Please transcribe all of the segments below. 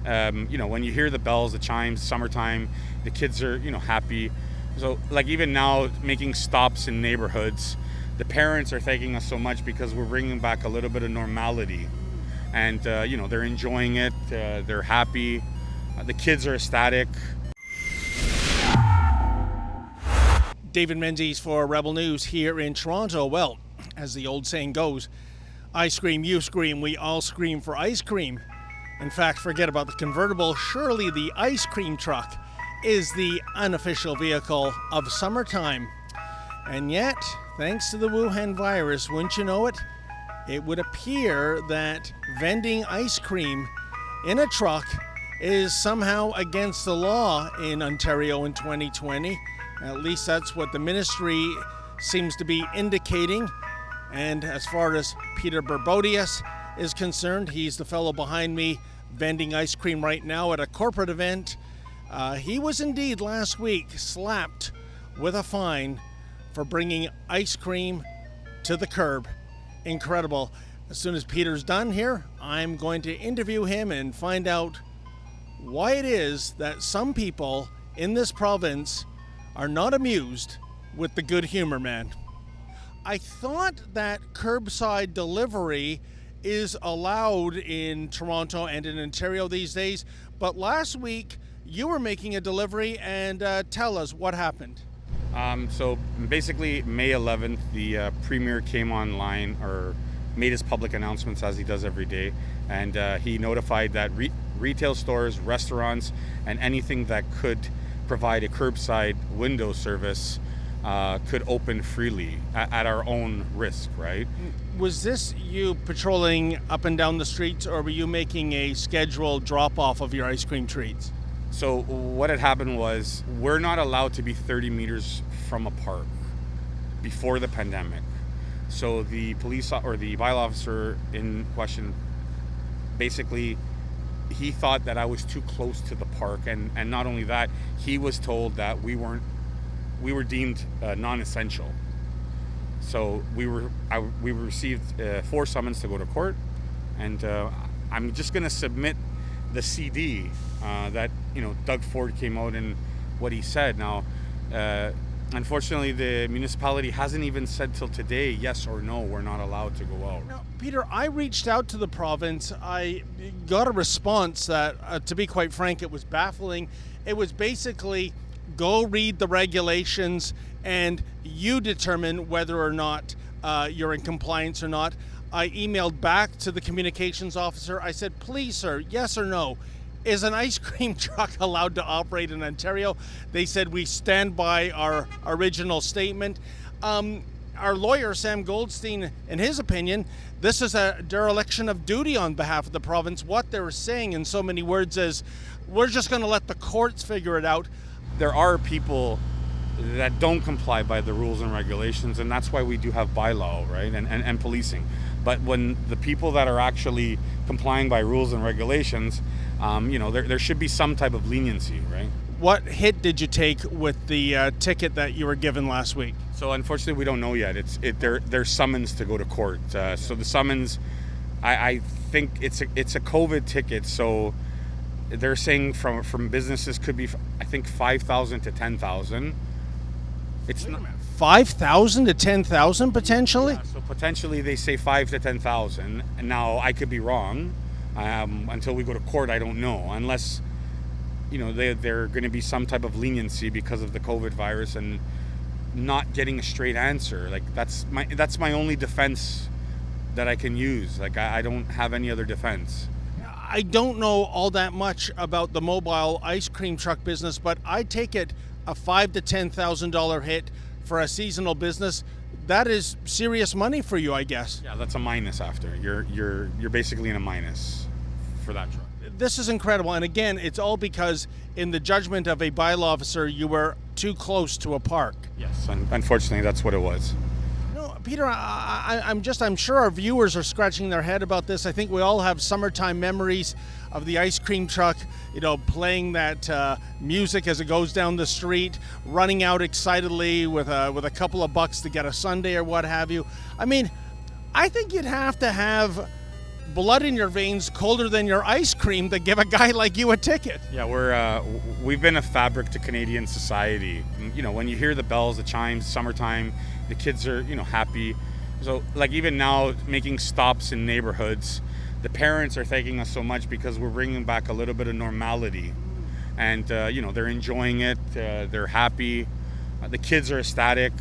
When you hear the bells, the chimes, summertime, the kids are, happy. So like even now making stops in neighborhoods, the parents are thanking us so much because we're bringing back a little bit of normality. And, they're enjoying it. They're happy. The kids are ecstatic. David Menzies for Rebel News here in Toronto. Well, as the old saying goes, I scream, you scream, we all scream for ice cream. In fact, forget about the convertible. Surely the ice cream truck is the unofficial vehicle of summertime. And yet, thanks to the Wuhan virus, wouldn't you know it, it would appear that vending ice cream in a truck is somehow against the law in Ontario in 2020. At least that's what the ministry seems to be indicating. And as far as Peter Berbodius is concerned, he's the fellow behind me vending ice cream right now at a corporate event. He was indeed last week slapped with a fine for bringing ice cream to the curb. Incredible. As soon as Peter's done here, I'm going to interview him and find out why it is that some people in this province are not amused with the good humor man. I thought that curbside delivery is allowed in Toronto and in Ontario these days, but last week you were making a delivery, and tell us what happened. So basically May 11th, the Premier came online or made his public announcements as he does every day. And he notified that retail stores, restaurants, and anything that could provide a curbside window service could open freely at our own risk, right? Was this you patrolling up and down the streets, or were you making a scheduled drop-off of your ice cream treats? So what had happened was we're not allowed to be 30 meters from a park before the pandemic. So the police or the bylaw officer in question, basically, he thought that I was too close to the park. And not only that, he was told that we were deemed non-essential. So we received 4 summons to go to court. And I'm just going to submit the CD that Doug Ford came out and what he said. Now, unfortunately, the municipality hasn't even said till today, yes or no, we're not allowed to go out. Now, Peter, I reached out to the province. I got a response that, to be quite frank, it was baffling. It was basically, go read the regulations and you determine whether or not you're in compliance or not. I emailed back to the communications officer. I said, please, sir, yes or no, is an ice cream truck allowed to operate in Ontario? They said, we stand by our original statement. Our lawyer, Sam Goldstein, in his opinion, this is a dereliction of duty on behalf of the province. What they're saying in so many words is, we're just going to let the courts figure it out. There are people that don't comply by the rules and regulations, and that's why we do have bylaw, right, and policing. But when the people that are actually complying by rules and regulations, there should be some type of leniency, right? What hit did you take with the ticket that you were given last week? So unfortunately, we don't know yet. They're summons to go to court. So the summons, I think it's a COVID ticket. So they're saying from businesses could be, I think, 5,000 to 10,000. It's not 5,000 to 10,000 potentially. Yeah, so potentially they say 5 to 10,000. And now I could be wrong. Until we go to court, I don't know. Unless they're going to be some type of leniency because of the COVID virus and not getting a straight answer. Like that's my only defense that I can use. Like I don't have any other defense. I don't know all that much about the mobile ice cream truck business, but I take it a $5,000 to $10,000 hit for a seasonal business. That is serious money for you, I guess. Yeah, that's a minus after. You're basically in a minus for that truck. This is incredible, and again, it's all because in the judgment of a bylaw officer, you were too close to a park. Yes, unfortunately, that's what it was. No, Peter, I'm sure our viewers are scratching their head about this. I think we all have summertime memories of the ice cream truck, playing that music as it goes down the street, running out excitedly with a couple of bucks to get a sundae or what have you. I mean, I think you'd have to have blood in your veins, colder than your ice cream, to give a guy like you a ticket. Yeah, we've been a fabric to Canadian society. You know, when you hear the bells, the chimes, summertime, the kids are, you know, happy. So like even now making stops in neighborhoods, the parents are thanking us so much because we're bringing back a little bit of normality. And, you know, they're enjoying it. They're happy. The kids are ecstatic.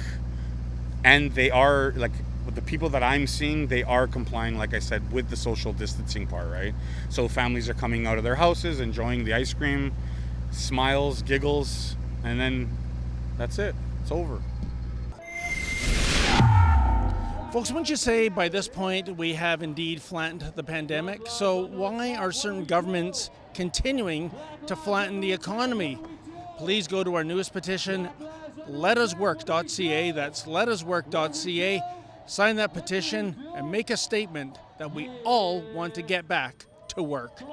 And they are, like, the people that I'm seeing, they are complying, like I said, with the social distancing part, right? So families are coming out of their houses, enjoying the ice cream, smiles, giggles, and then that's it. It's over. Folks, wouldn't you say by this point we have indeed flattened the pandemic? So why are certain governments continuing to flatten the economy? Please go to our newest petition, letuswork.ca. That's letuswork.ca. Sign that petition and make a statement that we all want to get back to work.